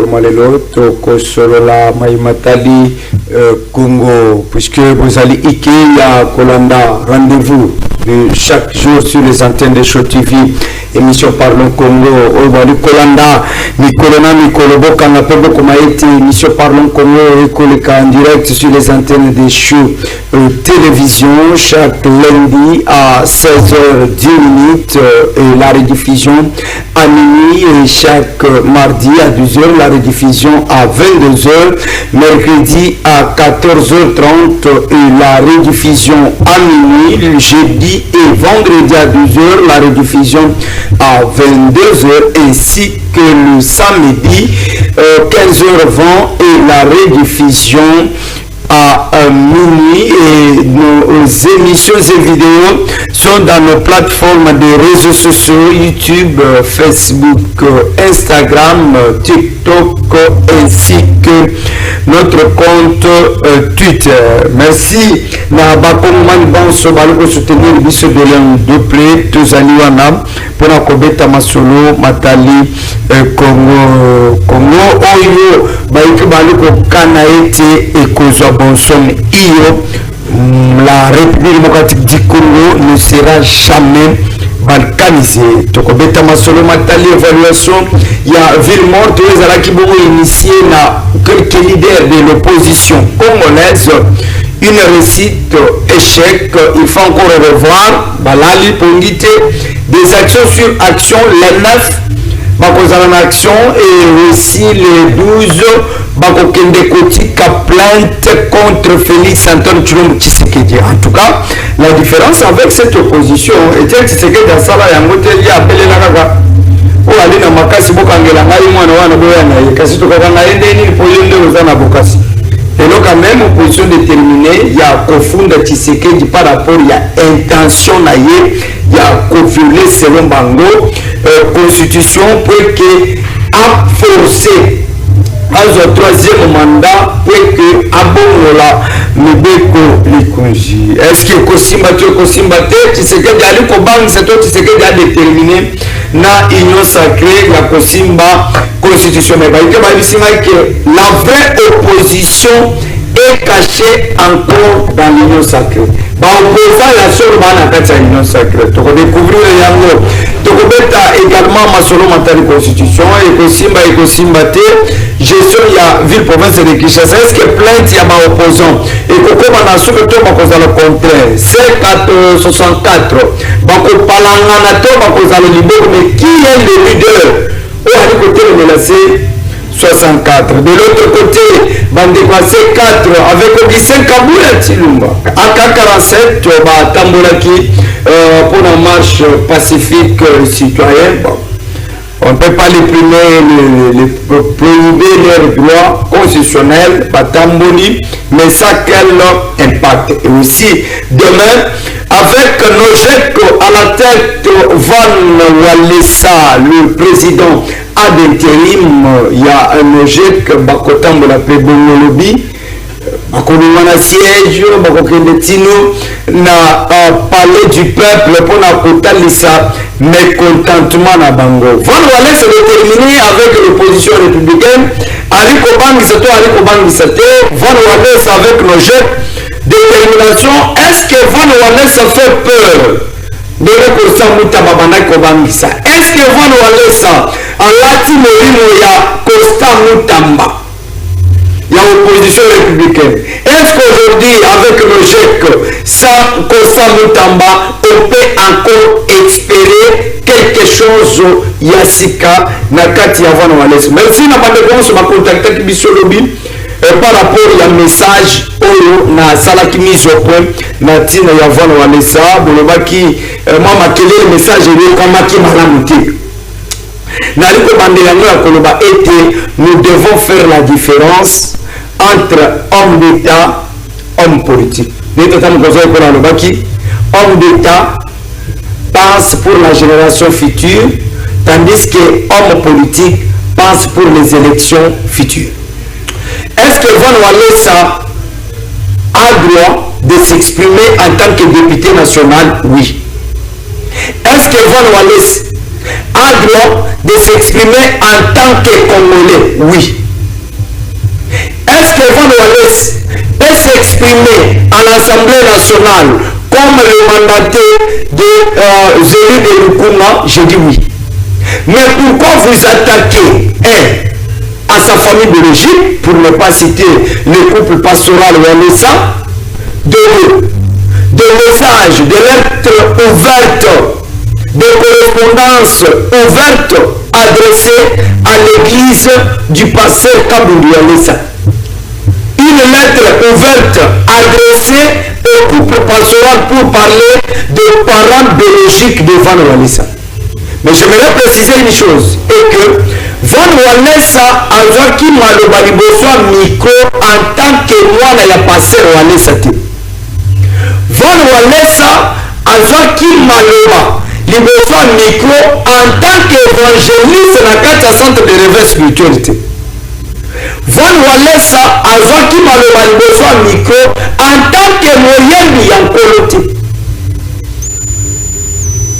mokolo lelo tokosolola maimatali Congo, puisque vous allez ya kolanda rendez-vous de chaque jour sur les antennes de Show TV, émission Parlons Congo. Obali kolanda Mikolo Bokanga Pebo Komaete, émission Parlons Congo en direct sur les antennes de Show télévision chaque lundi à 16h10 et la rediffusion à minuit, et chaque mardi à 12h la rediffusion à 22h, mercredi à 14h30 et la rediffusion à minuit, le jeudi et vendredi à 12h la rediffusion à 22h, ainsi que le samedi 15h20 et la rediffusion à minuit. Et nos émissions et vidéos sont dans nos plateformes de réseaux sociaux, YouTube, Facebook, Instagram, TikTok, ainsi que notre compte Twitter. Merci na bakomani banso baloko soutenir biso de l'un de près tozaliwana pona kobeta masolo matali Congo oyo baiki baloko kana ete ekozwa bonsomme iyo. La République démocratique du Congo ne sera jamais balkanisée. Tokobeta masolo matali évaluation il y a ville morte les alaki bongo initié na quelques leaders de l'opposition congolaise. Une réussite, échec, il faut encore revoir balali pongite des actions sur action les 9 bakozala en action, et aussi les 12 bakokende kotika plainte contre Félix Antoine Tshilombo Tshisekedi. En tout cas, la différence avec cette opposition était Tshisekedi asala yango te ya appeler kaka o ali na makasi bokangela ngai mwana wana boya na ye kasi tokanga endeni po yende ozana bokasi. Et donc quand même opposition déterminée, il y a confondre Tshisekedi par rapport à intention naïe, il y a violer selon Bango constitution pour que a forcé au troisième mandat pour que abongola Mibeko Likonji. Est-ce que Kosimbate Tshisekedi ali kobang c'est toi Tshisekedi a déterminé na union sacrée la Kosimba constitution, mais que la vraie opposition est cachée encore dans l'union sacrée. Opposant la seule dans l'union sacrée. Tu découvrir yango. Tu également ma solo matali constitution et Kosimba te gestion il y a ville province de Kinshasa. Est-ce que plainte il y a ma opposant et Koko Manassou que toi cause le contraire. C'est 64. Bako palangana to bako le libérer, mais qui est le leader? Au côté le menacé 64. De l'autre côté, Bandépassé 4 avec Augustin Kabula Tshilumba. AK47, Tambolaki pour la marche pacifique citoyenne. On ne peut pas les prohiber leurs droits constitutionnels, Batamboni, mais ça quel impact. Et aussi, demain, avec Nojek à la tête, Van Walesa, le président ad intérim, il y a un Nojek, Bakotambo la Pebongolobi, Bakolumana siège, Bakokendetino, na palais du peuple pour la Kotalisa, mécontentement na Bango. Van Walesa se déterminer avec l'opposition républicaine, Aliko Bangisato, Van Walesa avec Nojek. Détermination, est-ce que Van Walesa fait peur de est-ce que Van Walesa a lati morimo ya Costa Mutamba ya opposition républicaine? Est-ce qu'aujourd'hui avec le GEC sans Costa Mutamba on peut encore espérer quelque chose yasika na kati ya Van Walesa? Merci na bande se ma contacter Kibisolobi par rapport à message oyo na salaki mise au point na tina ya Van Walesa bolobaki moi makelele message elokamaki malamu te naliko bande yango ya koloba ete nous devons faire la différence entre homme d'état homme politique. Neta mokozo ko lobaki homme d'état pense pour la génération future tandis que homme politique pense pour les élections futures. Est-ce que Van Walesa a droit de s'exprimer en tant que député national? Oui. Est-ce que Van Walesa a droit de s'exprimer en tant que Congolais? Oui. Est-ce que Van Wallace peut s'exprimer à l'Assemblée nationale comme le mandataire de Zélie de Lukunga? Je dis oui. Mais pourquoi vous attaquez à sa famille biologique, pour ne pas citer le couple pastoral Wallessa, de messages, de lettres ouvertes, de correspondances ouvertes adressées à l'église du pasteur Kabundu Wallessa? Une lettre ouverte adressée au couple pastoral pour parler des parents biologiques de Van Wallessa. Mais j'aimerais préciser une chose, et que Van Wallessa azwaki maloba liboso ya micro en tant que mwana ya pasteur Wallessa te. Van Wallessa azwaki maloba liboso ya micro en tant qu'évangéliste na kati ya centre de réveil spiritualité. Van Wallessa azwaki maloba liboso ya micro en tant que moyebi ya nkolo te.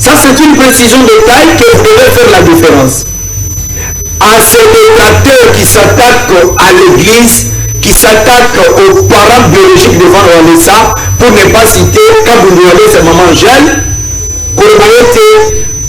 Ça, c'est une précision de taille que vous devez faire la différence. À ces détracteurs qui s'attaquent à l'église, qui s'attaquent aux parents biologiques de Van Wallessa, pour ne pas citer Kabundu Wallessa, maman Jeanne, Kolobayete,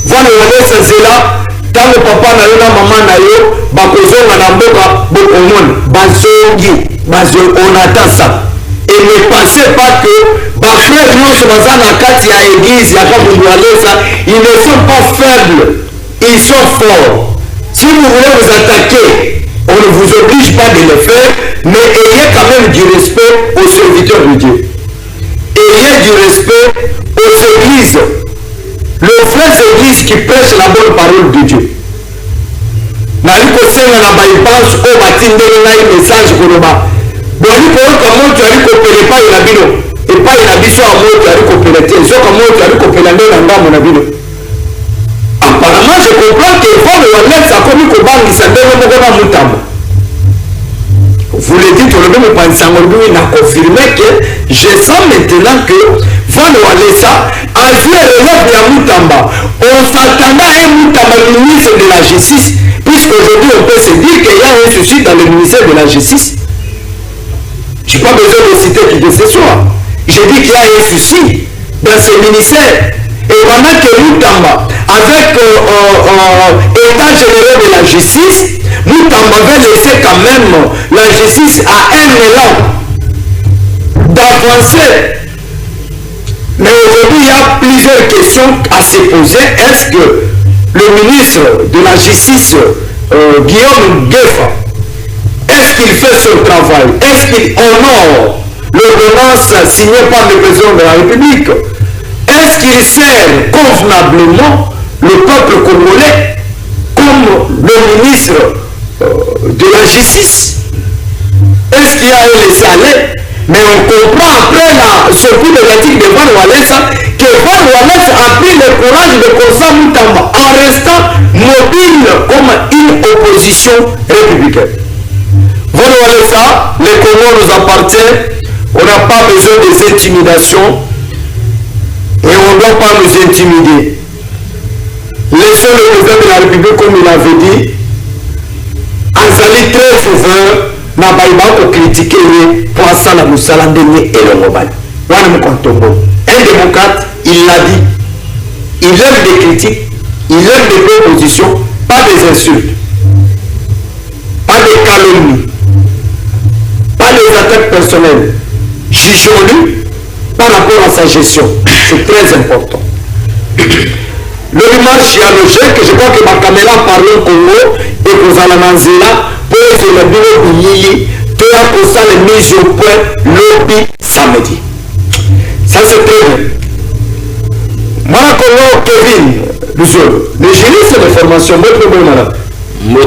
Van Wallessa Zela, tant le papa na yo na maman na yo, bakozonga na mboka bokomona, bazongi, on attend ça. Et ne pensez pas que frères nyonso baza na kati ya église ya Kabundu Wallessa, ils ne sont pas faibles, ils sont forts. Si vous voulez vous attaquer, on ne vous oblige pas de le faire, mais ayez quand même du respect aux serviteurs de Dieu. Ayez du respect aux églises, les frères églises qui prêchent la bonne parole de Dieu. Naliko senga na baïbance au batindeli na message koloba. Boni koyoka moto alikopela epai na bino, epai na biso ya moto alikopela te, soka moto alikopela nde na ngambo na bino. Apparemment, je comprends que Van Wallessa a commis kobangisa ndenge moko na mutambo. Vous le dites, on a confirmé que je sens maintenant que Van Wallessa a vu relève de Moutamba. On s'attendait à un Moutamba ministre de la justice, puisqu'aujourd'hui on peut se dire qu'il y a un souci dans le ministère de la justice. Je n'ai pas besoin de citer qui que ce soit. Je dis qu'il y a un souci dans ce ministère. Et pendant que Moutamba, avec l'état général de la justice, Moutamba avait laissé quand même la justice à un élan d'avancer. Mais aujourd'hui, il y a plusieurs questions à se poser. Est-ce que le ministre de la justice, Guillaume Gueffa, est-ce qu'il fait son travail? Est-ce qu'il honore l'ordonnance signée par le président de la République? Est-ce qu'il sert convenablement le peuple congolais comme le ministre de la justice? Est-ce qu'il y a eu les salaires? Mais on comprend après la sortie de l'article de Van Wallessa que Van Wallessa a pris le courage de Kosa Moutamba en restant mobile comme une opposition républicaine. Van Wallessa, le Congo nous appartient, on n'a pas besoin des intimidations. Et on ne doit pas nous intimider. Laissons le président de la République, comme il avait dit, Azali très ouvert, n'a pas critiqué pour ça la Moussalandé et le Mobile. Un démocrate, il l'a dit. Il aime des critiques, il aime des propositions, pas des insultes, pas des calomnies, pas des attaques personnelles. Jugeons-lui par rapport à sa gestion. C'est très important. Le dimanche dialogique, je crois que ma caméra parle au Congo et que vous allez là pour le bureau de Yili, pour ça les mises au point lobby samedi. Ça c'est très bien. Moi, Congo, Kevin, le juriste de formation, votre problème là. Moi,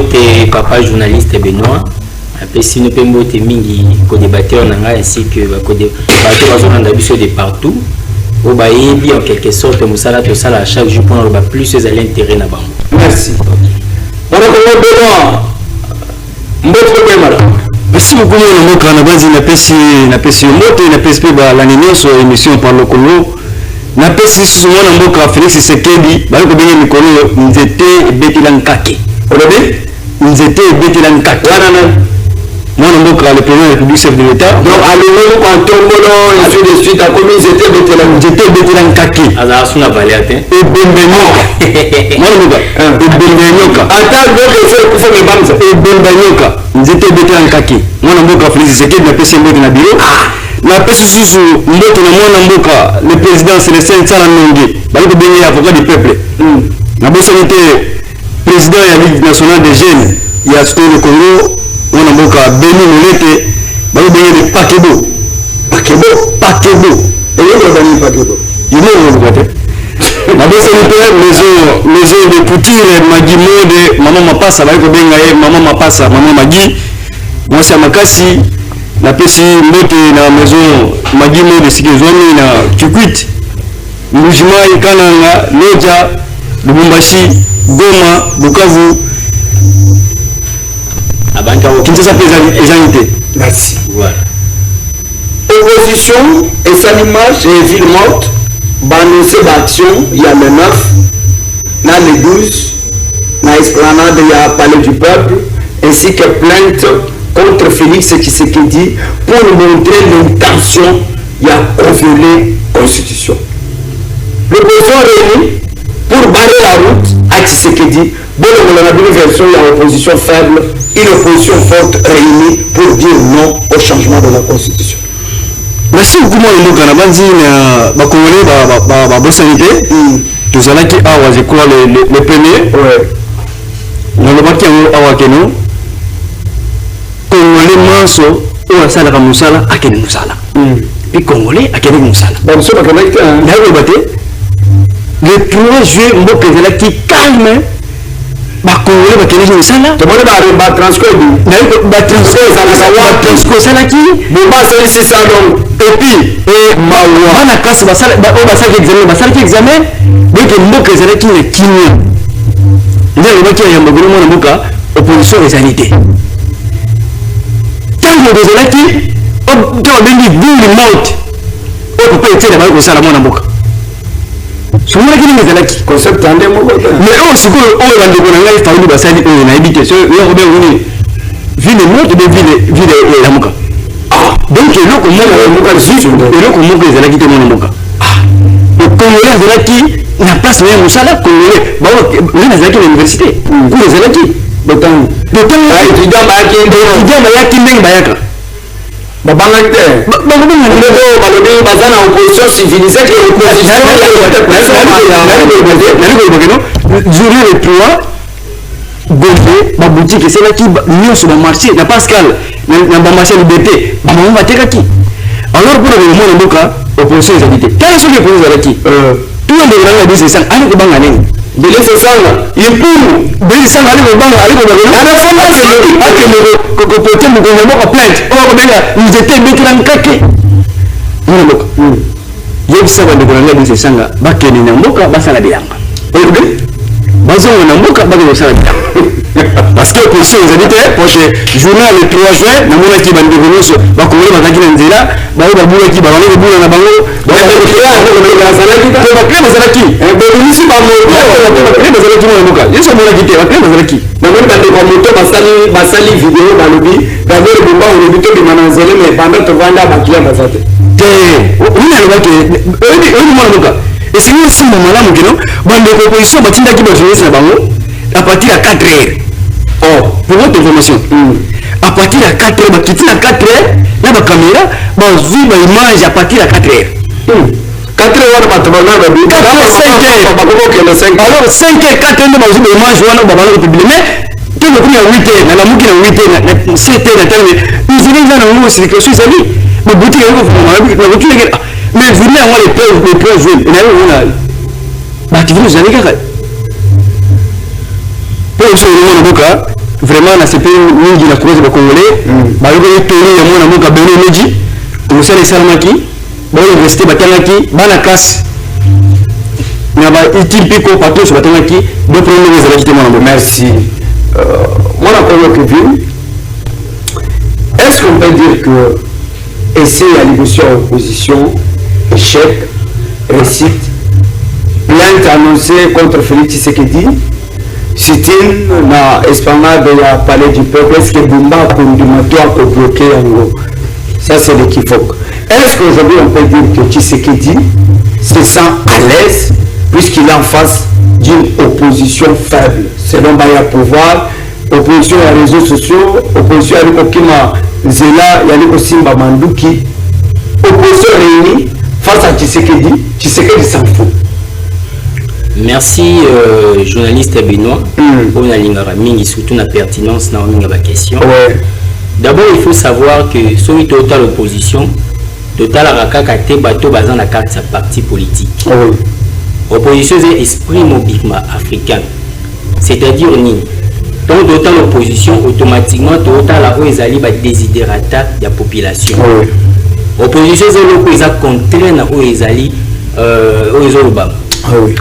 papa journaliste Benoît. Après, si nous pouvons voter mingi, co-débatteur ainsi que co-débatteur de partout. Au bailli, en quelque sorte, nous allons tout ça à chaque jour pour avoir plus de l'intérêt là-bas. Merci. On a comme Benoît. Votre problème là. Merci beaucoup. Notre base n'a pas si moto, n'a pas l'année sur émission par le Congo. na pesi sous mwana mboka Félix Tshisekedi bali ko benga mikolo nzete ebetela nkake olobe nzete ebetela nkake wana na mwana mboka le président de la République chef de l'État donc alongo kwa tombolo ainsi de suite a commis nzete ebetela nkake azala suna valiate ebembenyoka mwana mboka ebembenyoka ata donc c'est kufa mebanza ebembenyoka nzete ebetela nkake mwana mboka Félix Tshisekedi na pesi mboka na biro na pesi susu mbote na mwana mboka le président Célestin Tsala Nonge bali ko benga avocat du peuple na bosani te président ya Ligue nationale des jeunes ya Sud du Congo mwana mboka Beni Molete bali ko benga de Pakebo eyo bani Pakebo yimo ngate na bosani te maison de couture Magimode mama Mapasa bali ko benga ye mama Mapasa mama Magi mwasi makasi na pesi mbote na maison Magimo de Sikizwami na Kikwit Mbujimai Kananga Loja Lubumbashi Goma Bukavu Kinshasa Pézanité. Merci. Voilà. Opposition et sa image et ville morte annoncé d'action il y a le 9 dans le 12 dans l'esplanade il y a palais du peuple ainsi que plainte contre Félix Tshisekedi pour montrer l'intention il y a violer la constitution. L'opposition réunie pour barrer la route à Tshisekedi. Bon, on a une version, il y a opposition faible, une opposition forte réunie pour dire non au changement de la constitution. Merci beaucoup moi le Canabanzi na ba Congolais ba bosalité tozalaki awa je crois le premier na le baki awa keno Congolais manso o asala ka musala akene musala et Congolais akene musala bon so ba connecté na le baté le 3 juillet mboka ezalaki calme ba Congolais bakene musala to bona ba transcode na ba transcode salaki bomba c'est ça donc et puis mawa na kasi basala ba basala examen donc mboka ezalaki na kimia ndio lebaki ya mbogolo mona mboka opposition ezalite tango ezalaki to bengi ville morte o papa etela ba ko sala mona mboka somona kini ezalaki concept ande moko mais o sikoyo o bande ko ngai faulu basali o na ebite so yo ko be ngoni ville morte de ville la mboka donc eloko moko ezalaki te mona mboka Congolais ezalaki na place na mosala Congolais ngai ezalaki na université kuna ezalaki botango étudiant bayaki ndenge bayaka babangaki te balobi baza na opposition civilisée ke journée le 3 Gombe baboutique esalaki nyonso bamarché na Pascal na bamarché liberté bamama batekaki alors mpona komona mboka opposition ezali te tala soki opposition ezalaki tuyo ndeko nanga bisi esanga ali kobanga nini belise esanga impulu belise esanga ali kobanga akende kopote mokonzi mboka plainte oyo kobenga nzete ebetela nkake mona mboka yebisa bandeko nanga bisi esanga bakende na mboka basala bilanga bazonga na mboka bakende kosala bilanga parce que opposition ezali te poche journal le 3 juin namonaki bandeko nyonso bakongole bazalaki na nzela bayo babulaki babandi kobula na bango bakle bazalaki bebimisi bakle bazalaki mona mboka yeso amonaki te bakle bazalaki namoni bandeko ya moto basali video balobi davere bomba olobi tobima na nzele mais banda tovanda baklia baza te oni alobaki oyebi mwana mboka esengi esimba malamu keno bandeko opposition batindaki bajournaliste na bango à partir de 4 heures. Oh, pour votre information, à partir de 4 heures, bah, à 4 heures, là, la caméra, bah, vu ma image à partir de 4 heures. 4 heures, on va te voir, alors 5 heures, 4 heures, bah, vu ma image, on va voir le public. Mais, tu me dis à 8 heures, la mouki à 8 heures, 7 heures, ils disent, ils ont un c'est que je suis allé, ma boutique, mais venez à moi les preuves, bah, tu veux nous aller, mwana mboka vraiment na sepe mingi na kuweza bakongolais bayoko yetori ya mwana mboka beno meji mosala esalamaki bauniversité batangaki bana classe na baitimpiko patoso batangaki do problème ezalaki te mwana mboka. Merci mwana kongo Kevin, est-ce qu'on peut dire que essayer à l'évolution opposition échec récite plainte annoncée contre Félix Tshisekedi. Sit-in na esplanade ya palais du peuple. Est-ce que Bumba a condumatoire pour bloquer Yango? Ça c'est l'équivoque. Est-ce qu'aujourd'hui on peut dire que Tshisekedi se sent à l'aise puisqu'il est en face d'une opposition faible? Selon Baya pouvoir, opposition à réseaux sociaux, opposition à l'Okima Zela, Yaliko Simba Manduki, opposition réunie face à Tshisekedi, Tshisekedi s'en fout. Merci journaliste Benoît pour la ligne mingi surtout la pertinence dans la question. Ouais. D'abord il faut savoir que sur total opposition, total rakaka te bateau basant la carte sa parti politique. Ouais. Opposition c'est esprit mobilement africain. C'est-à-dire ni donc total opposition automatiquement total la ezali ba desiderata de la population. Ouais. Opposition c'est le qui a contraint na ezali ezoloba. Oui.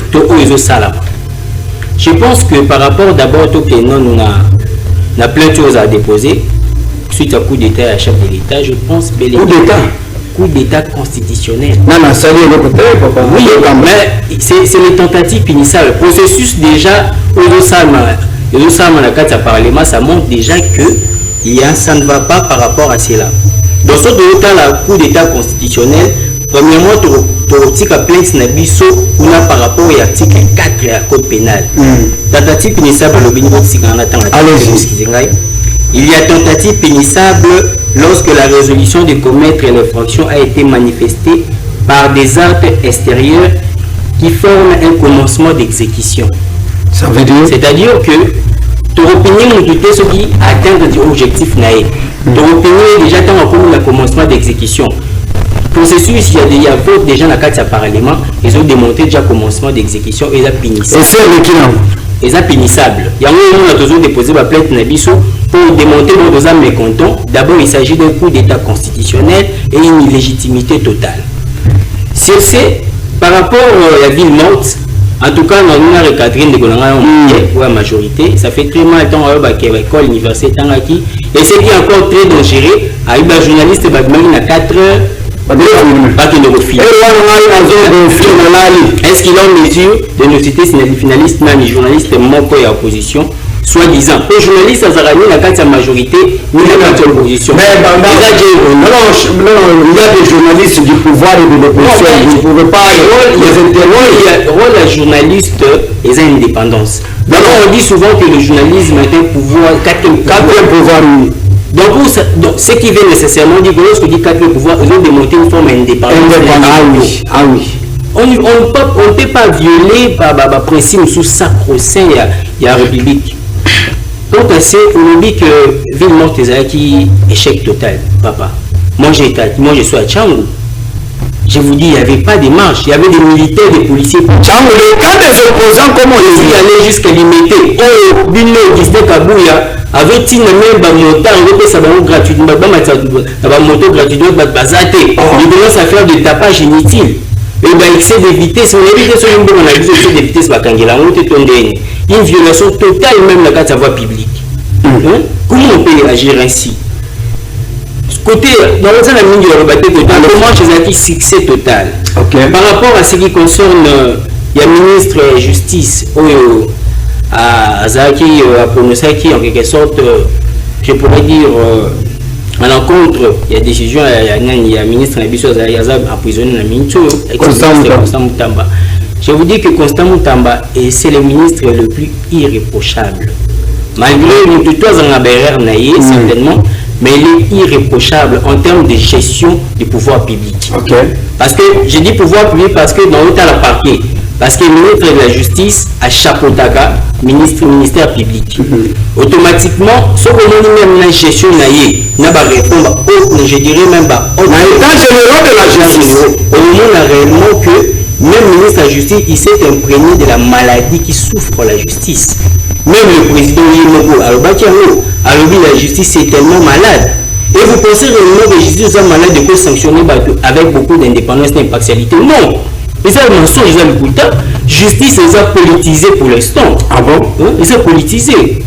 Je pense que par rapport d'abord au que nous a plein de choses à déposer suite à coup d'état à chef de l'État, je pense que coup d'état constitutionnel. Non, ça y est, le côté, papa. Oui, mais c'est les tentatives initiales. Le processus déjà, au la carte parlement, ça montre déjà que ça ne va pas par rapport à cela. Dans ce coup d'état constitutionnel, premièrement, tu as plainte Nabiso par rapport à l'article 4 du code pénal. Tentative pénissable, il y a tentative pénissable lorsque la résolution de commettre l'infraction a été manifestée par des actes extérieurs qui forment un commencement d'exécution. Ça veut dire? C'est-à-dire que ton opinion est ce qui atteint l'objectif. Ton opinion est déjà dans le commencement d'exécution. Processus, il y a vote déjà dans la carte parlement, ils ont démontré déjà commencement d'exécution et la pénissable. Et c'est le qui et ça pénissable. Il y a un toujours déposé ma plainte Nabiso pour démontrer nos âmes mécontents. D'abord, il s'agit d'un coup d'état constitutionnel et une illégitimité totale. Sur c'est par rapport à la ville morte, en tout cas, on a recadré la majorité. Ça fait très mal temps à l'école, l'université, et c'est qui est encore très dangereux. À un journaliste, il a 4 heures. Est-ce qu'il a en mesure de nous citer si les finalistes, les journalistes, manquent à opposition, soi-disant? Les journalistes, ils ont la carte majorité, ni la carte opposition. Non, il y a des journalistes du pouvoir et de l'opposition. Vous ne pouvez pas les interroger. Le rôle des journalistes est indépendance. D'abord, on dit souvent que le journalisme est un pouvoir, quatre pouvoirs. Donc, ce qui veut nécessairement dire que lorsque dit quatre pouvoirs, ils ont démontré une forme d'indépendance. Ah oui. On ne peut pas violer le principe sous sacro-saint de la République. Donc, c'est aujourd'hui que ville morte qui échec total, papa. Moi, je suis à Tchangou. Je vous dis, il n'y avait pas de marche, il y avait des militaires, des policiers. Tchangou, quand des opposants, comment ils allaient jusqu'à limiter. Oh, Bino, Disney Kabouya, avait-il même un montant, ça va gratuitement, un moto gratuitement, il commence à faire des tapages inutiles. Et bien, excès de vitesse, on évite sur une bonne analyse, excès de vitesse, une violation totale, même la carte de voie publique. Comment on peut agir ainsi? Côté, dans le sens de la mine de comment chez Zaki succès total. Par rapport à ce qui concerne le ministre de la Justice, à Zaki, à Pronosaki, en quelque sorte, je pourrais dire, à l'encontre, il y a des décisions, il y a un ministre de la emprisonné dans la mine, Constant Moutamba. Je vous dis que Constant Moutamba, c'est le ministre le plus irréprochable. Malgré nous tous en ABR, certainement, mais il est irréprochable en termes de gestion du pouvoir public. Parce que je dis pouvoir public parce que dans le cas de la parquet, parce que le ministre de la Justice a chapeautaka ministère public. Automatiquement, ce que nous même la gestion n'a pas répondre, je dirais même pas. L'état général de la justice. On a réellement que même le ministre de la Justice, il s'est imprégné de la maladie qui souffre la justice. Même le président Yimogo, alors la justice est tellement malade. Et vous pensez réellement que la justice est malade de quoi sanctionner avec beaucoup d'indépendance et d'impartialité? Non. Et ça, le mensonge, ils ont le bulletin. Justice, ils ont politisé pour l'instant. Ah bon? Ils ont politisé.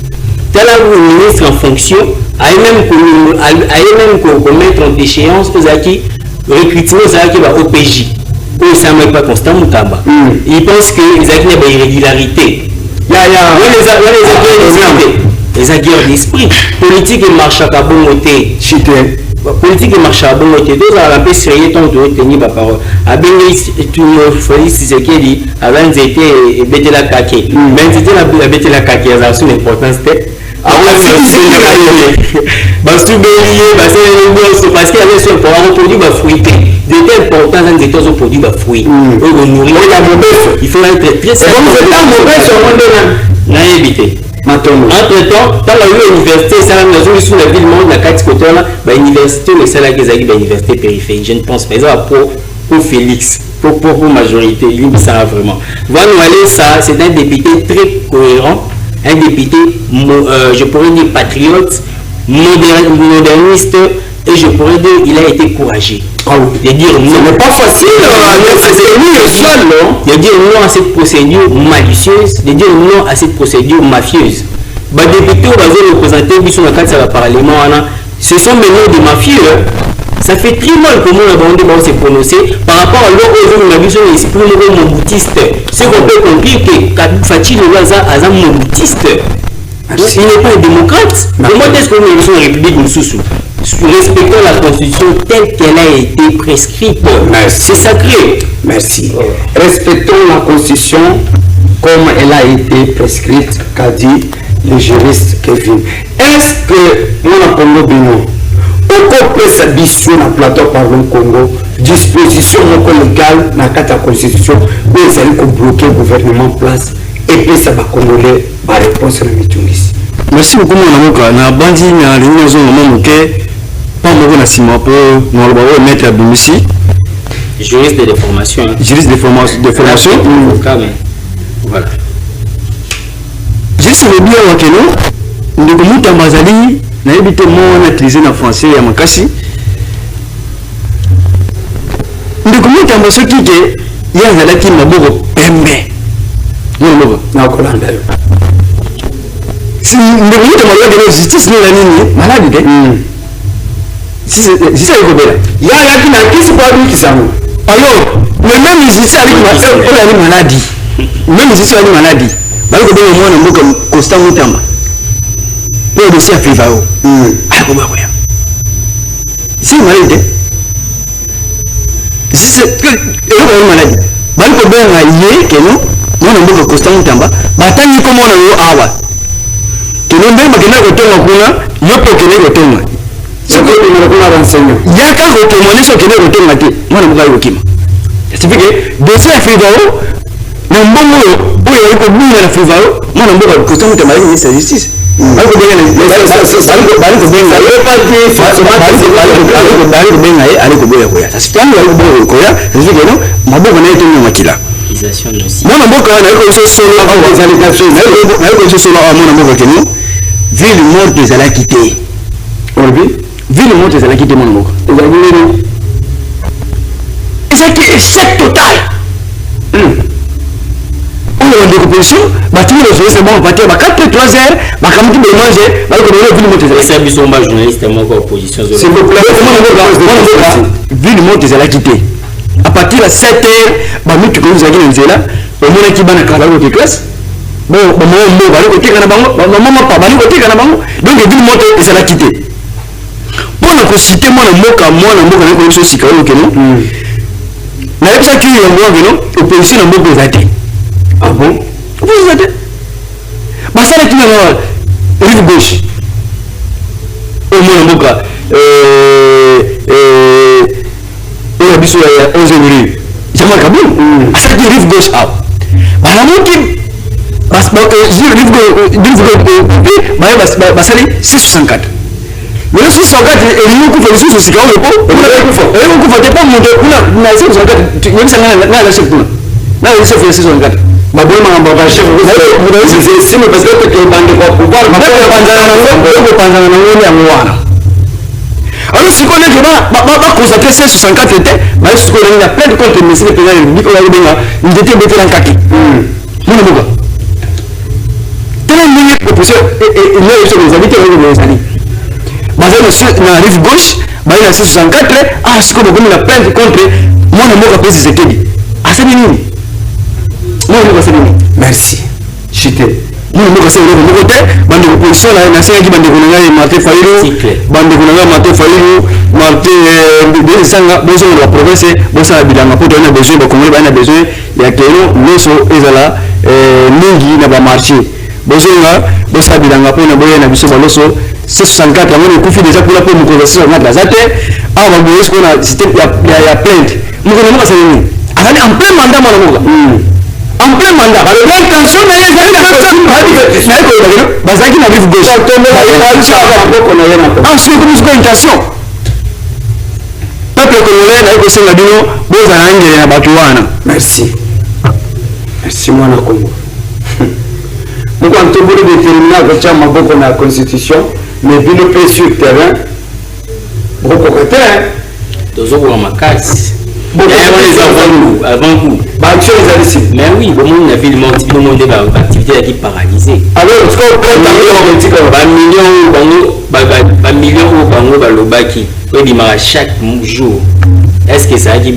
Tel le ministre en fonction a même commettre en déchéance aux acquis, recrutement aux acquis au PJ. eux ça n'est pas constant Moutamba. Ils pensent que les acquis n'ont pas irrégularité. Les guerre d'esprit. Politique et marche à Kabongoté. Politique et marche à Kabongoté. Deux à la paix sérieux tant de tenir ma parole. À Béni, tout le monde, c'est ce qu'il dit. Avant, c'était bêter la caquée. Même si c'était la bêter la caquée, ça a son importance. Parce qu'il y avait ce produit fruité. De telle importance, dans les États-Unis, produit fruit. Il faut être très sérieux. Entre-temps, dans l'université, ça la ville monde, la carte côté là, l'université, le salaire qui est l'université périphérique. Je ne pense pas. Ça va pour Félix, pour majorité, il ça vraiment. Voilà, ça, c'est un député très cohérent, un député, je pourrais dire patriote, moderniste, et je pourrais dire il a été courageux. De dire non. Ce n'est pas facile, de dire non à cette procédure malicieuse, de dire non à cette procédure mafieuse. Les députés représentés qui sont dans le Parlement, ce sont des noms de mafieux. Ça fait très mal comment on a se prononcer par rapport à l'autre esprit moboutiste. C'est qu'on peut comprendre que Fatih le Waza a un moboutiste. Il n'est pas un démocrate. Comment est-ce qu'on est une république Moussoussou? Respectons la constitution telle qu'elle a été prescrite. C'est sacré. Merci. Respectons la constitution comme elle a été prescrite, qu'a dit le juriste Kevin. Est-ce que nous avons besoin pourquoi presse biso na plateau par le Congo disposition légale dans la constitution où ils allaient bloquer le gouvernement en place et puis ça va congolais par réponse à la mitungisi. Merci beaucoup mon amour. Na bandi na réunion zone mon que pas mon na sima pour nous mettre à Bimissi. Juriste de formation. Juriste de formation. Voilà. Juste le bien wa keno ndeko Moutamba zali na ebité mon utilisé en français ya makasi. Ndeko Moutamba soki ke ya zalaki maboko pembe. Ndeko na kolanda yo. Si ndeko Moutamba de justice ni nini malade de. Si ça est kobela. Ya kina kisi kwa wiki sana. Alors, le même justice avec maladie. Même justice avec maladie. Bali kobela mwana mboka Constant Moutamba. Pour le chef Fivao. C'est malade. C'est que une maladie. Bali kobela yé que non, mwana mboka Constant Moutamba, batani ko mwana yo awa. Que non mbemba kena ko tonga kuna, yo po kena ko tonga. C'est que nous avons renseigné. Yaka ko témoigner sur kena ko tonga te, mwana mboka yo kima. C'est fait que dossier Fivao na mbongo oyo yako bina na Fivao, mwana mboka Constant Moutamba ni justice. Bali ko benga ali ko boya koya. Sasa tangu ali ko boya koya, sasa keno maboko na yetu makila. Mwana mboka wana ko solo au allocation, na ko solo au mwana mboka keno. Ville morte des ala quitté. Ville morte des ala quitté mwana mboka. C'est qui échec total. On a des compositions, bâtiment de c'est bon, bâtiment, 4 3 heures, ma caméra de manger, va le ville monter. C'est un journaliste et mon opposition. C'est le plan. Ville monter, elle a quitté. À partir de 7 heures, bah, nous, tu connais, nous là, au moins, qui va dans la classe. Bon, maman, va le côté Canabango, maman, pas, va le côté Canabango. Donc, ville monter, elle a quitté. Moi, on a cité, moi, le mot, on a une chose, c'est que non. Mais avec ça, qui est en moi, opposition, on a beaucoup de. Ah bon? Vous êtes. Bah ça là qui est rive gauche. Au moins en boca. On a vu sur 11 rue. Jamal Kaboul. Ah ça qui est rive gauche. Ah. Bah la moitié. Parce que rive gauche. Bah ça là 664. Mais le 664 et nous couvre le 664 le pot. Et nous couvre pas monter. On a 664. Tu veux ça là la chef là. Là il se fait 664. Maboma ngamba chef vous c'est parce que tu es bandé kwa pouvoir panzana na ngoni amwana alors si qu'on est ba consacrer 664 était mais si qu'on a plein de comptes mais c'est le président du Nicolas Benga il était bété dans kaki mon boka tellement minute proposition et là ils sont les habitants de les amis basé sur la rive gauche baye na 64 ah siko bokomi na plainte contre mwana mboka pe Tshisekedi asali nini mwana mboka asali nini merci chité mwana mboka asali eloko moko te bande opposition na sengi bande konanga Martin Fayulu bande konanga Martin Fayulu Martin sanga bozo la province bosa bilanga po na besoin ba congolais ba na besoin ya kelo noso ezala mingi na ba marché bozo nga bosa bilanga po na boye na biso baloso 64 amone kufi déjà pour la pour nous converser on a de la zate ah ba boye ko na système ya plainte moko na moko sali nini akani en plein mandat mwana moko en plein mandat l'intention na yeye na ko bazaki na rive gauche ensuite comme une intention peuple congolais na ko senga bino boza na ngere na batu wana merci mwana Kongo moko antobolo déterminé kotia maboko na constitution mais bino pe sur terrain bokoka te tozokoka makasi avant coup baaction ezali si mais oui bomoni na ville monti bino monde baactivité yaki paralysé alors bamillion oyo bango balobaki oyebimaka chaque jour est-ce que ezalaki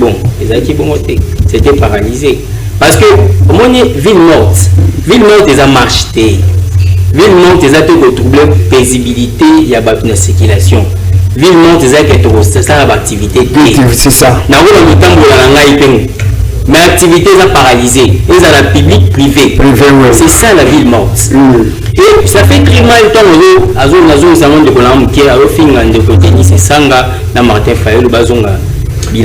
bon te c'était paralysé parce que omoni ville morte eza marche te ville morte eza te kotrouble paisibilité ya bato na circulation ville morte eza ke tokosala baactivité te c'est ça nakona motambola na ngai mpe mais activité eza paralysée ezala public privé c'est ça la ville morte et ça fait très mal ntango azongisango ndeko na moke azofinga ndeko Denis Esanga na Martin Fayulu bazonga ce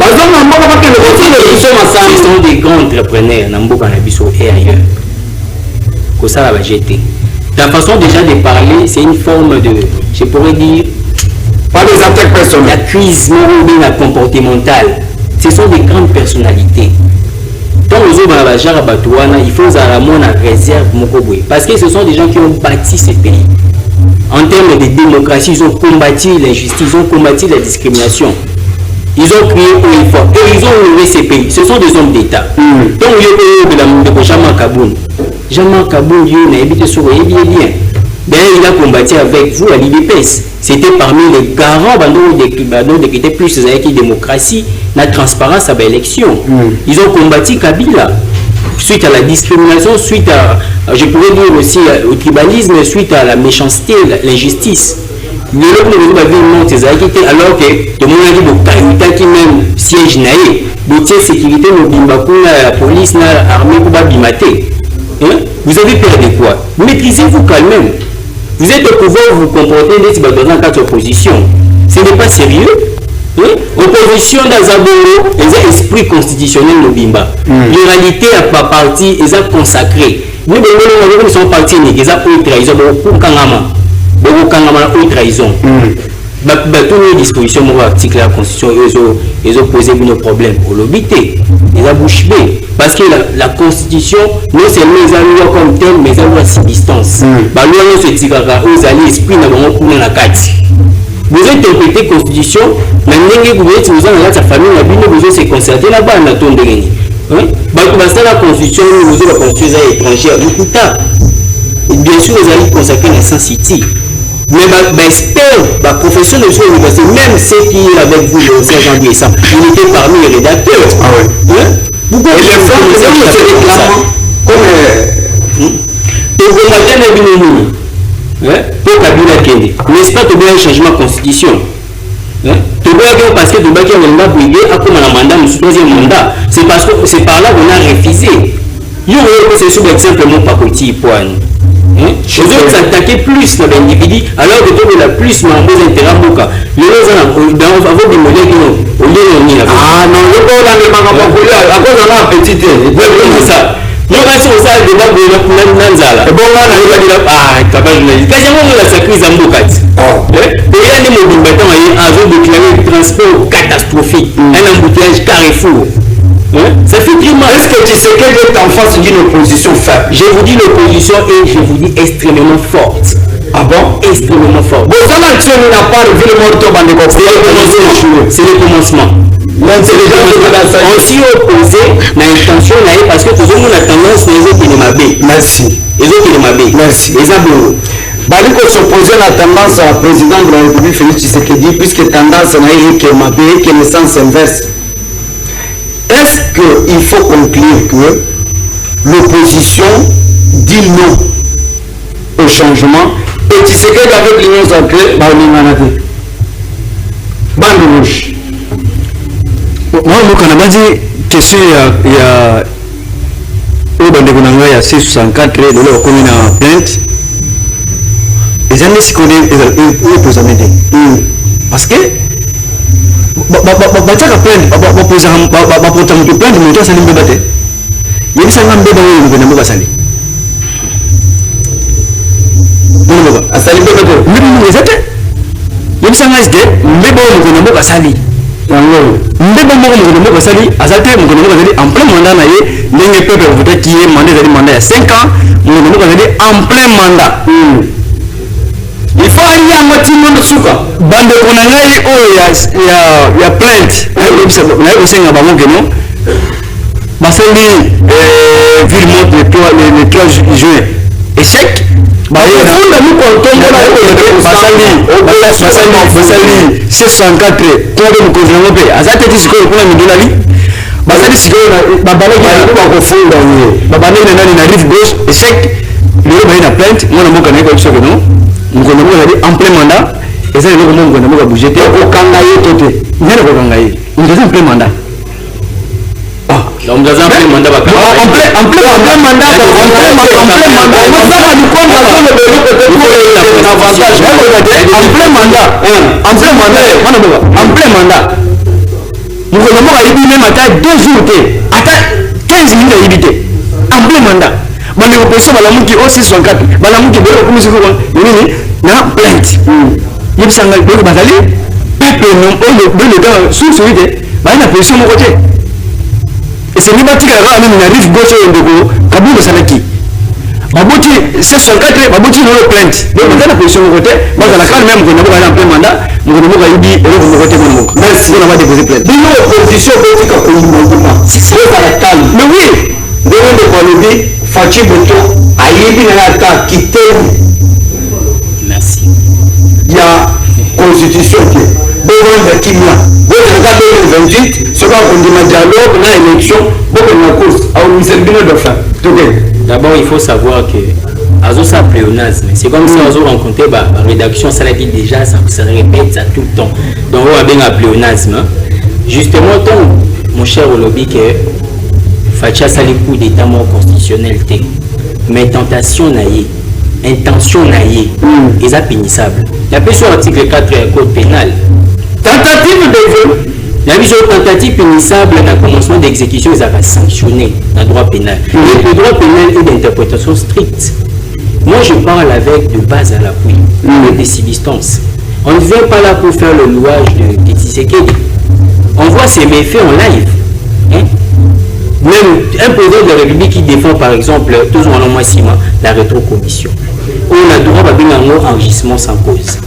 sont des grands entrepreneurs na mboka na biso et ailleurs kosala ba jeté la façon déjà de parler c'est une forme de je pourrais dire pas des attaques personnelles la crise comportementale ce sont des grandes personnalités tant aux autres il faut à la réserve parce que ce sont des gens qui ont bâti ce pays en termes de démocratie. Ils ont combattu l'injustice, ils ont combattu la discrimination, ils ont crié haut et fort et ils ont levé ces pays. Ce sont des hommes d'État. Donc Jean-Marc Kaboun bien. D'ailleurs, il a combattu avec vous à l'IDPS. C'était parmi les garants de était plus avec la démocratie, la transparence à l'élection. Ils ont combattu Kabila suite à la discrimination, suite à, je pourrais dire aussi au tribalisme, suite à la méchanceté, l'injustice. Alors que tout le monde a dit que même siège naïe, de sécurité, la police, l'armée, vous avez peur de quoi? Maîtrisez-vous quand même. Vous êtes au pouvoir, vous comportez dans un cas d'opposition. Ce n'est pas sérieux. Opposition dans un les esprit constitutionnel de Bimba. L'oralité à pas parti, ils ont consacré. Nous, nous sommes partis, ils ont trahison, beaucoup de trahison. Toutes les dispositions de l'article de la Constitution, ils ont posé nos problèmes. Au lobité, ils ont bouche bée. Parce que la Constitution, non seulement ils ont loi comme telle, mais ils ont loi à distance. La loi se dit qu'ils ont l'esprit dans la carte. Vous êtes interprété la Constitution, mais vous êtes dans sa famille, vous êtes concerté là-bas, on a tombé. La Constitution, vous avez la Constitution étrangère. Bien sûr, vous allez consacrer la Saint-City. Mais la profession de l'université, même ceux qui est avec vous le 16 janvier, il était parmi les rédacteurs. Pourquoi les femmes se réclament pour Kabila Kende, n'est-ce pas que un changement de constitution? Parce que Toubaki a brigué à comme un mandat, un troisième mandat. C'est parce que c'est par là qu'on a refusé. C'est sur l'exemple mon pakoti poigne. Je veux s'attaquer plus à l'individu alors que tu as plus nombreux intérêts. Les gens dans des modèles qui ont au lieu de ah non, je peux la même à cause de la petite. Ça. Nous avons ça de la Nanzala. Bon, là, on a dit ah, capable. Quasiment la sacrise en bocate. Et il y a des mots de déclaré le transport catastrophique, un embouteillage carrefour. Ça fait très mal. Est-ce que tu sais qu'elle est en face d'une opposition faible? Je vous dis l'opposition et je vous dis extrêmement forte. Ah bon? Extrêmement forte. Bon, ça n'a pas revu le mort de c'est le commencement. On s'y opposé dans l'intention parce que tout le monde a tendance les autres qui ne m'abaissent. Merci. Les autres qui ne m'abaissent. Merci. Les abos. Baliko s'opposer à la tendance à président de la République Félix Tshisekedi, puisque tendance n'a eu que ma pays, que le sens inverse. Est-ce qu'il faut conclure que l'opposition dit non au changement et Tshisekedi avec l'Union sacrée, bande rouge? Moi, je suis question il y a il y a 664 de leur commune en plainte. Les années se connaissent parce que ndebo moko mokono basali azate mokono bazali en plein mandat na ye ndenge peuple voté qui est mandat ya 5 ans mokono bazali en plein mandat. Il faut aller à moitié monde suka bande kona ngai oyo ya plainte na yo senga bango keno basali ville monte le 3 juin échec basali 664 kode mokonzi yango mpe aza te ti sikoyo kuna midolali bazali sikoyo babandaki na rive gauche échec lelo baye na plainte mwana mboka na ye koyebi soki no mokonzi yango azali en plein mandat eza eloko mo mokonzi yango abouge te okanga ye to te nani kokanga ye moto aza en plein mandat. Donc, dans un plein mandat, en plein mandat, nous avons même à 2 jours, à 15 minutes à éviter. En plein mandat. Mais l'opposition, qui aussi 64, qui na plainte. Il y a des bazali, peuple non, sous celui de, la position de côté. Et c'est l'image qui arrive gauche et ndeko kabou salaki baboti 664 baboti no plainte donc dans la position de côté moi dans la calme même qu'on a un plein mandat nous avons dit et de côté mon merci on va déposer plainte nous opposition politique au mouvement c'est la calme mais oui de Kolobi Fachi Boto ayebi na ta quitter merci il y a constitution qui devant le Kimia. Vous regardez 2028, ce qu'on dit ma dialogue, la élection, beaucoup de course, à Oumisselbino de faire. D'abord, il faut savoir que Azo ça pléonasme. C'est comme si Azo rencontrait la rédaction, ça l'a dit déjà, ça se répète ça tout le temps. Donc, on a bien un pléonasme. Justement, mon cher Olobi, que Facha ça les coups d'état mort constitutionnel, mais tentation naïe. Intention naïe, et ça punissable. Il y a sur l'article 4 du code pénal. Tentative de vol. Il y a sur tentative punissable dans le commencement d'exécution, ils avaient sanctionné dans le droit pénal. Le droit pénal est d'interprétation stricte. Moi, je parle avec de base à l'appui, avec des substances. On ne vient pas là pour faire le louage de Tshisekedi. On voit ces méfaits en live. Hein? Même un président de la République qui défend par exemple, toujours en mois 6 mois, la rétrocommission. On a droit à un enregistrement sans cause.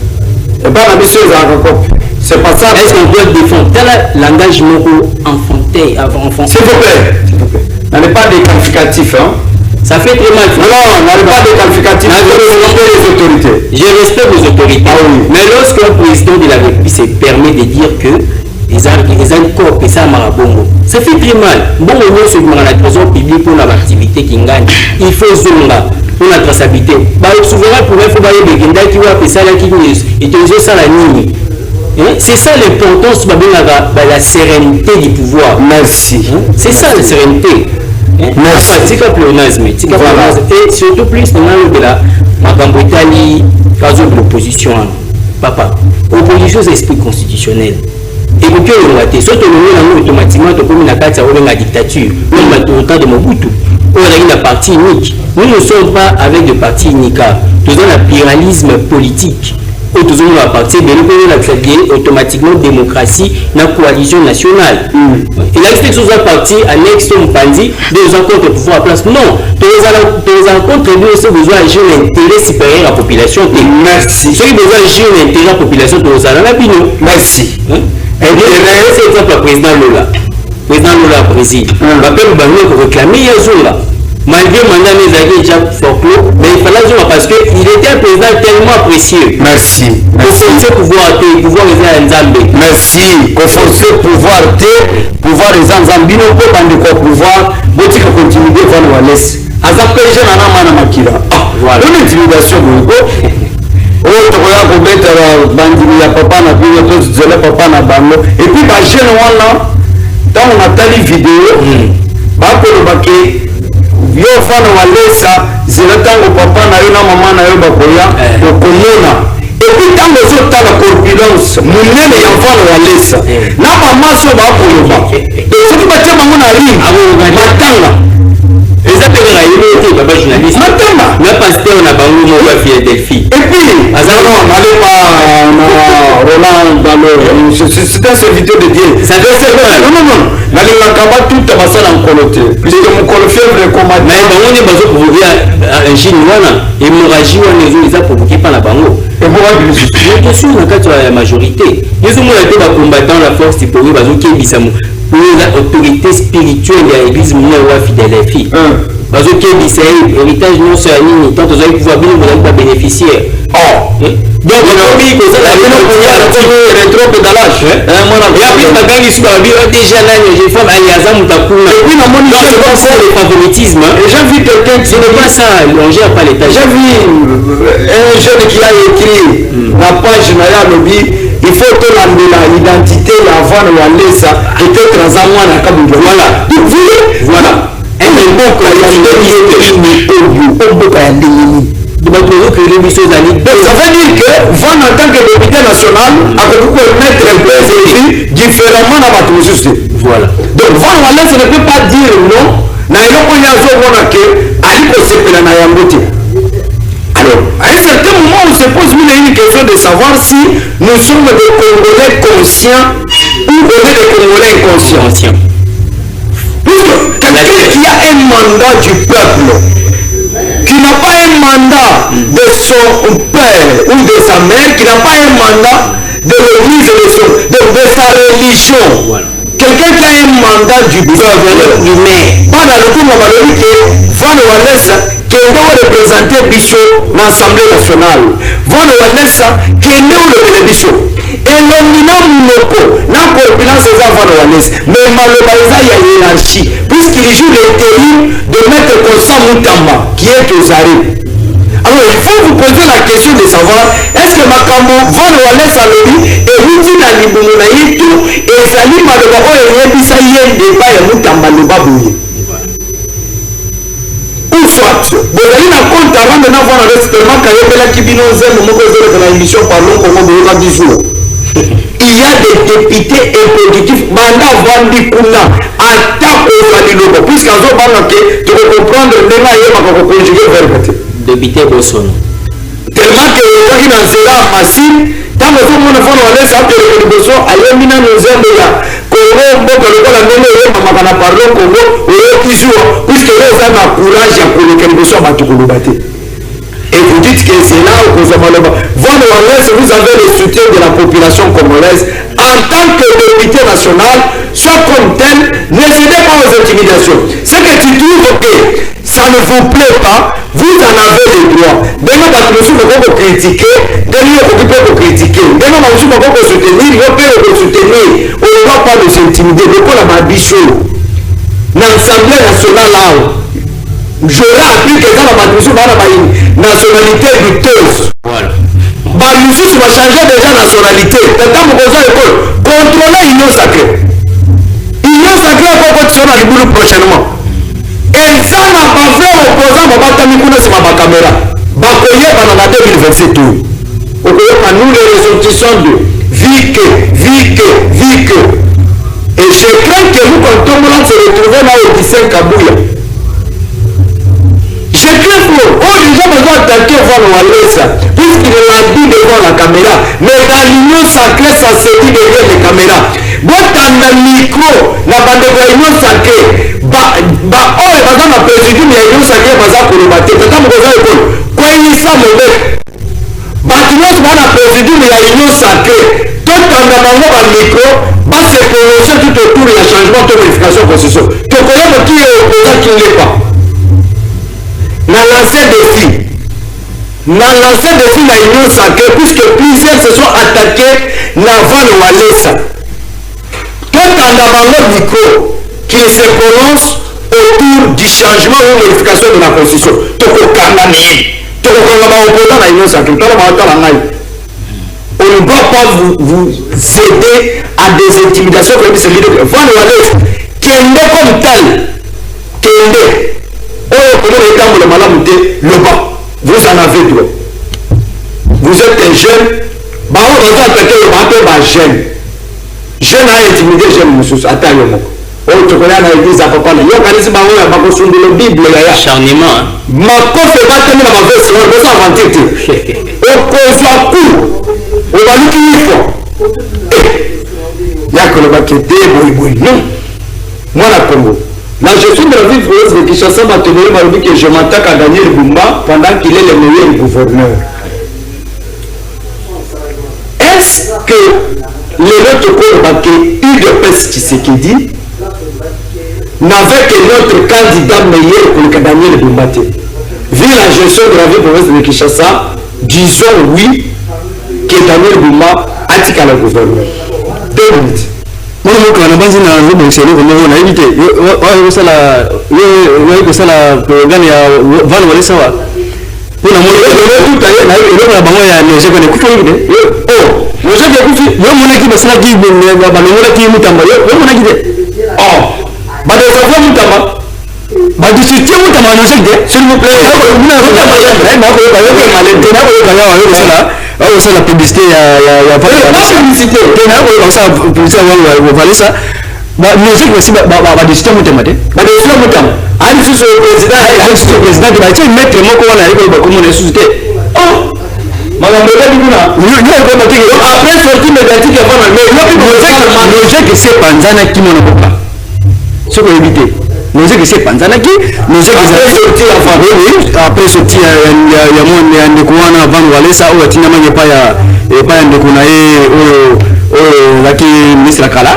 C'est pas ça. Est-ce qu'on doit défendre tel l'engagement enfanté avant enfant? S'il vous plaît. N'allez pas des qualificatifs. Hein? Ça fait très mal. Non, n'allez pas des qualificatifs. Les autorités. Je respecte les autorités. Ah, oui. Mais lorsqu'un président de la République se permet de dire que les corps et ça marabongo, ça fait très mal. Bon, on se demande la trésor publique pour l'activité qui gagne. Il faut zonga pour la traçabilité. Le souverain pourrait faire des gens qui vont appeler ça la qui et te ça la nuit. C'est ça l'importance de la sérénité du pouvoir. Merci. C'est ça la sérénité. Merci. C'est un pléonasme. Et surtout plus dans le de la Macambotali, cas de l'opposition. Papa, opposition c'est esprit constitutionnel. Et puis on a été surtout automatiquement comme la carte à la dictature, même au temps de Mobutu, on a une partie unique. Nous ne sommes pas avec de parti unique. Nous avons un pluralisme politique. Nous avons la partie de nous automatiquement démocratie, la coalition nationale. Et la question de la partie annexe au Pandi, deux ans contre le pouvoir à place. Non, deux ans contre aussi besoin d'agir l'intérêt supérieur à la population. Merci. Ceux qui ont besoin d'agir l'intérêt à la population, deux ans. Merci. Et c'est exemple le président Lola. Le président Lola préside. On va faire pour réclamer Yazoula. malgré mandat mais il déjà folklore, mais il fallait dire parce qu'il était un président tellement précieux. Merci. Conforcer pouvoir les Nzambe. Merci. Conforcer pouvoir les Nzambe no po bande ko pouvoir botika continuer devant Wallace. Azapesha na mana makira. Voilà. Une intimidation bongo. Autre ya ko beta bandini ya papa na bio to zela papa na bango. Et puis ba jeune wana dans on a tali vidéo. Ba ko baki yo fana Wallace zela tango papa na yo na mama na yo bakoya okomona. Et puis dans les autres la corpulence munene ya mfano Wallace na mama so ba ko yoba. Et ce qui va tellement mon ali matanga. Exactement, il était papa journaliste. Matanga. Le pasteur na bango mo ba Philadelphie. Et puis azano n'allez pas Roland dans le c'est un serviteur de Dieu. Ça fait c'est vrai. Non. N'allez la kaba tout à basala en coloté. Puisque mon colfièvre commande. Mais bango ne bazo provoquer un chinois hémorragie ou les autres provoqué par la bango. Et vous avez bien sûr dans la majorité. Ils ont été combattant la force du pouvoir bazo qui bisamo. Pour l'autorité spirituelle de l'église mouna ou Philadelphie. Parce que l'héritage non c'est un tant que vous allez pouvoir bien vous pas bénéficiaire. Donc on dit que ça la rétro pédalage. Et puis ma gang ici déjà là j'ai fait aliasa mutakuna. Et puis na mon c'est pas ça le favoritisme. Et j'ai vu quelqu'un qui n'est pas ça, on gère pas l'état. J'ai vu un jeune qui a écrit la page na lobby il faut que l'identité la vanne ou Wallace était transamwana na kabundu. Voilà. Voilà. Un mboka ya ndeni ça veut dire que Van en tant que député national a pu mettre un peu différemment dans votre société. Voilà. Donc Van Wallace ne peut pas dire non. Na eloko nyazo wana ke aliko sepela na yambote. Alors, à un certain moment, on se pose une question de savoir si nous sommes des Congolais conscients ou des Congolais inconscients. Quelqu'un qui a un mandat du peuple, qui n'a pas un mandat de son père ou de sa mère, qui n'a pas un mandat de l'église de sa religion. Voilà. Quelqu'un qui a un mandat du peuple, du maire. Pas dans le coup, on va dire que Van Wallace qui doit représenter Bichot l'Assemblée nationale. Van Wallace qui est né au Bichot. Et l'omina Mounoko, n'a pas opinion sur Van Wallace. Mais malheureusement, il y a une hiérarchie. Puisqu'il joue l'intérim de mettre Constant Moutamba, qui est aux arrêts. Alors il faut vous poser la question de savoir est-ce que Makambo Van Wallace a lobby et vous dites à l'Iboumouna Yitu et Salim Malobako et Yebisa Yende pas et Moutamba le Babouye. Ou soit, vous allez na compte avant de n'avoir un tellement qu'il y a la Kibino Zen, le mot que vous avez l'émission Parlons Congo de 10 jours. Il y a des députés improductifs, Banda Vandi Kuna, attaque au Falilobo, puisqu'en zone banque, tu peux comprendre le débat et ma conjuguer vers le côté. Député Bosson. Tellement que les gens qui n'en sera massif, tant que tout le monde va laisser un peu de Bosson, ailleurs, mina nous aime déjà. Congo, Boka, le Bola, Nene, Mamana, Parlons Congo, puisque les gens ont courage pour le Bosson, Batukulubate. Et vous dites que c'est là où vous avez vous avez le soutien de la population congolaise en tant que député national, soit comme tel, ne cédez pas aux intimidations. C'est que tu trouves que ça ne vous plaît pas, vous en avez le droit. Maintenant, parce que vous pouvez critiquer, vous pouvez critiquer. Maintenant, vous pouvez soutenir, vous pouvez soutenir. On ne doit pas nous intimider. Pourquoi la Mabichou, l'Assemblée nationale là, j'aurais appris que dans la Mabichou, dans la nationalité douteuse. Voilà. Bah, nous va changer déjà nationalité. Quand vous posez l'école, contrôler l'union sacrée. L'union sacrée va continuer à l'Iboulou prochainement. Et ça n'a pas fait opposant à Batamikouna sur ma caméra. Bakoye pendant 2027. Nous les ressortissants de Vike. Et je crains que nous, quand on se retrouve là au 17 Kabouya. Je crains que les gens vont attaquer Van Wallace, puisqu'il l'a dit devant la caméra. Mais dans l'union sacrée, ça se dit derrière les caméras. Moi, dans le micro, la bande de l'union sacrée, oh, et par exemple, la présidente de l'union sacrée, par exemple, pour le bâtir, quand on va à l'école, quoi il y a ça, mon mec? Bâtiment, c'est la présidente de l'union sacrée. Tout dans le micro, va se prononcer tout autour de la changement de modification de la constitution. Tu connais qui est opposant qui ne l'est pas. défi. N'a lancé défi na Union Sacrée puisque plusieurs se sont attaqués na Van Walesa. Tout en avant micro qui se prononce autour du changement ou modification de la constitution. Toko Kangani. Toko Kangama opposant na Union Sacrée. On ne doit pas vous aider à des intimidations comme ce leader. Van Walesa qui est comme tel. Qui est vous en avez droit. Vous êtes un jeune, vous avez attaqué le jeune. Jeune a intimidé jeune, monsieur. Attends, tu connais l'église à papa. Il y a un Bible. Acharnement. Ma coffre va tenir ma veste, on va s'inventer. On pose la cour. On va l'utiliser. Il y a que le baqueté, non. Moi, la Congo. La gestion de la ville de Kinshasa m'a tenu que je m'attaque à Daniel Bumba pendant qu'il est le meilleur gouverneur. Est-ce que l'autre Kourbake, UDPS Tshisekedi, n'avait que notre candidat meilleur que Daniel Bumba? Vu la gestion de la ville de Kinshasa, disons oui que Daniel Bumba a dit qu'à la gouverneur. 2 minutes. Moi, je suis un peu de série, comme on a évité. Je suis un programme de Van Walesa. Pour la moitié, tout à l'heure, il y a un projet de Koufi. Oh, projet de Koufi. Il y a un qui va se la guider, il y a un qui est Moutamba. Il y a un qui est. Oh, bah, des enfants Moutamba. Bah, du soutien Moutamba, nous sommes des. S'il vous plaît, vous n'avez pas aussi la publicité, il y a pas de publicité. Ça. Bah, musique aussi, bah, du système automatique. Bah, du système automatique. Un président qui va être maître, moi, comment on arrive, comment on est suscité. Oh! Madame après sortie médiatique, mais logique, c'est Panzana qui m'en a pas. Ce qu'on éviter. Logique, c'est Panzana qui. Logique, après sortie, il y a un découana avant de aller ça, ou à Tinama, il n'y a pas un découna, ou qui ministre Kala.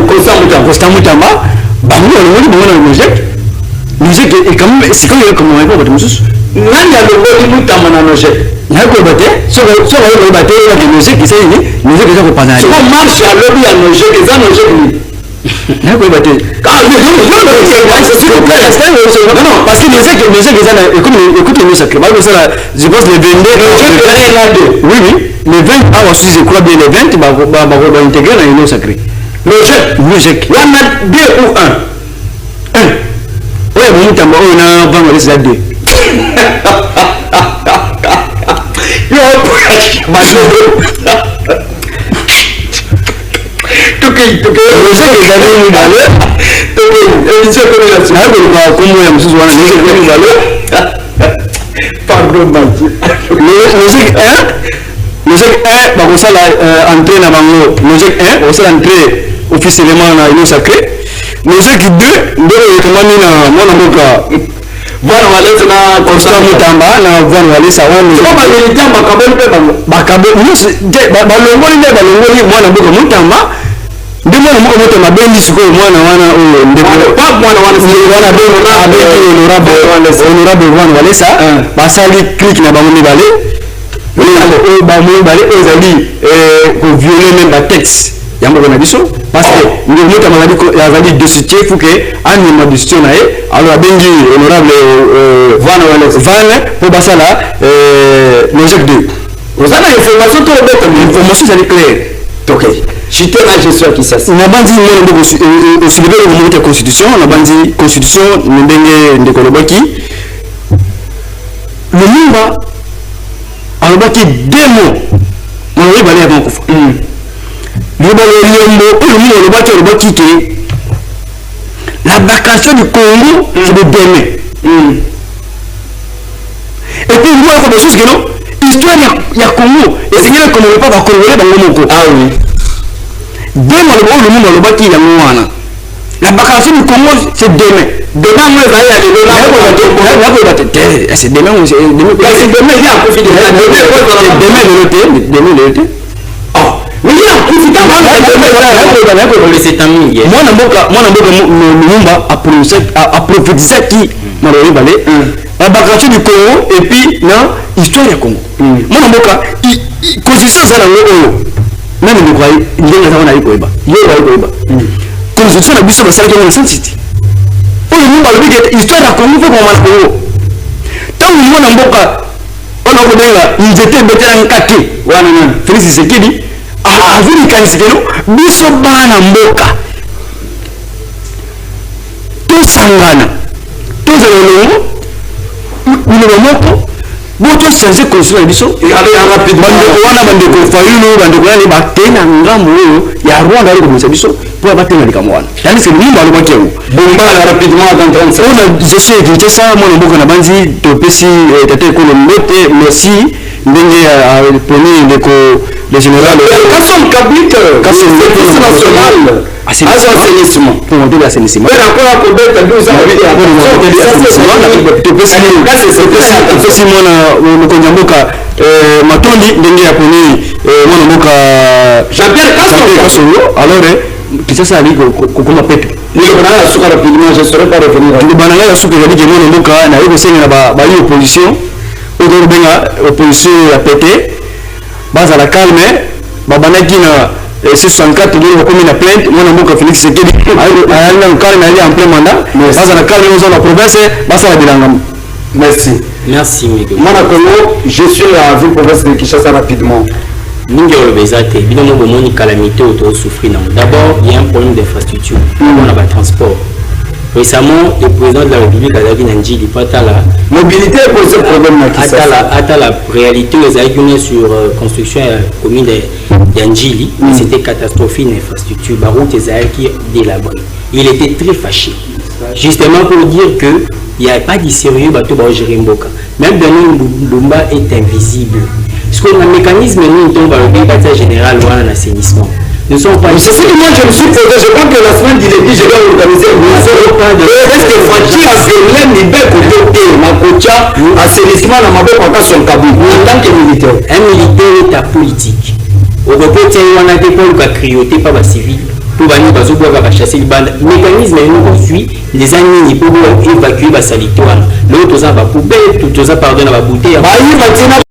Constant Moutamba, Bango, on a logique. Logique, et quand même, c'est comme il y a comme on est pas, monsieur. Là, il y a le mot qui Moutamba dans logique. Il y a quoi battre? Soit on va battre, il y a des logiques qui sont logique, ils ont pas parlé. Si on marche à l'objet, il y a logique, ils ont logique. Il y a quoi battre? Non, parce que les gens écoute les mots sacrés. Je pense les 22. Oui, les 20, aussi je crois bien les 20, va intégrer dans les mots sacrés. Logique. Il y en a 2 ou 1. 1. Oui, on a 20, on a 2. Pardon, logique 1, on entrer dans logique 1, on entrer officiellement dans l'union sacrée. Logique 2, Van Walesa na constant Moutamba na Van Walesa on so ba militaire makabeli pe bakabeli balongoli nde balongoli mwana mboka Moutamba nde mwana mboka Moutamba bendi sikoyo mwana wana oyo ndeko pa mwana wana honorable Van Walesa basali clique na bango mibale oyo bango mibale oyo ezali ko violer même ba texte ya mboka na biso parce que ndeko Moutamba azali dossier faut que anima dossier na ye alors abengi honorable Van pour basala logique 2 vous avez information tout le monde information c'est clair ok j'étais là je suis qui ça on a bandi au soulever de la constitution on a bandi constitution ndenge ndeko lobaki le Lumumba alobaki 2 mots on va aller avant kufa le Lumumba alobaki que la vacation du Congo, c'est de demain. Et puis, moi, il y a des choses que non. L'histoire, il y a Congo. Et c'est qu'il comme on ne peut pas congolais dans le Congo. Ah oui. Demain, le monde, le bâti, il y a un. La vacation du Congo, c'est demain. Demain, moi, il va y aller. C'est demain. C'est demain, il y a un profit de demain, de l'été. Mais il y a un profit de c'est un millier. Moi, Lumumba a prophétisé qui m'a révélé. babakantion du Congo et puis na histoire ya Congo mwana mboka constitution ça na ngo même ne croyez ndenga za wana iko eba constitution na biso basala ke na Saint-City oyo mungu alobiki histoire ya Congo faut qu'on Congo tant mwana mboka on a kobenga nzete betela nkate wana nani Félix Tshisekedi avili kanzikelo biso bana mboka tosangana tozala longo milongo moko boto changer constitution na biso bandeko wana bandeko Fayulu bandeko nani batena ngambo oyo ya Rwanda ali komisa biso po batena likambo wana yani c'est nimba alobaki yango bombala rapidement dans 30 secondes je suis Kinshasa mwana mboka na banzi topesi tete ekolo mbote merci ndenge premier ndeko le général Kassom Kabila Kassom national assainissement pour monter l'assainissement mais encore à Québec 12 ans topesi mwana mokonzi mboka matondi ndenge ya poni mwana mboka Jean-Pierre Kassom alors Kinshasa ali kokoma pepe nilo bana suka rapidement je serai pas revenir nilo bana ya suka yali ke mwana mboka na yiko senga ba opposition odo benga opposition ya pété baza la calme babanaki na C64 ndio comme na plainte mwana mboka Félix Tshisekedi ayana calme ali en plein mandat baza la calme dans la province baza la bilanga. Merci Miguel. Mwana Congo je suis à ville province de Kinshasa rapidement mingi olobezate bino mo bomoni calamité auto souffrir non. D'abord il y a un problème d'infrastructure on a pas transport. Récemment, le président de la République a dit Nanjili, la mobilité pose problème. La réalité, les aïeux sur construction commune de Nanjili, c'était catastrophique l'infrastructure. Baroute et qui délabré. Il était très fâché. Justement pour dire que il n'y a pas de sérieux bateau pour gérer Mboka. Même Daniel Lumba est invisible. Parce qu'on a un mécanisme, nous tombe dans le débat général ou un assainissement. Nous sommes pas. C'est ce que moi je me suis posé. Je crois que la semaine du lundi, je vais organiser un pas de. Est-ce que Fati a fait l'un des côté ma cocha assainissement dans ma boîte en son Kaboul en tant que militaire. Un militaire est à politique. Au repos, on a des pôles qui crioté par les civils. Pour chasser le bande. Le mécanisme est nous construit des années pour évacuer la salitoire. L'autre, ça va poubelle, tout ça pardonne à la bouteille.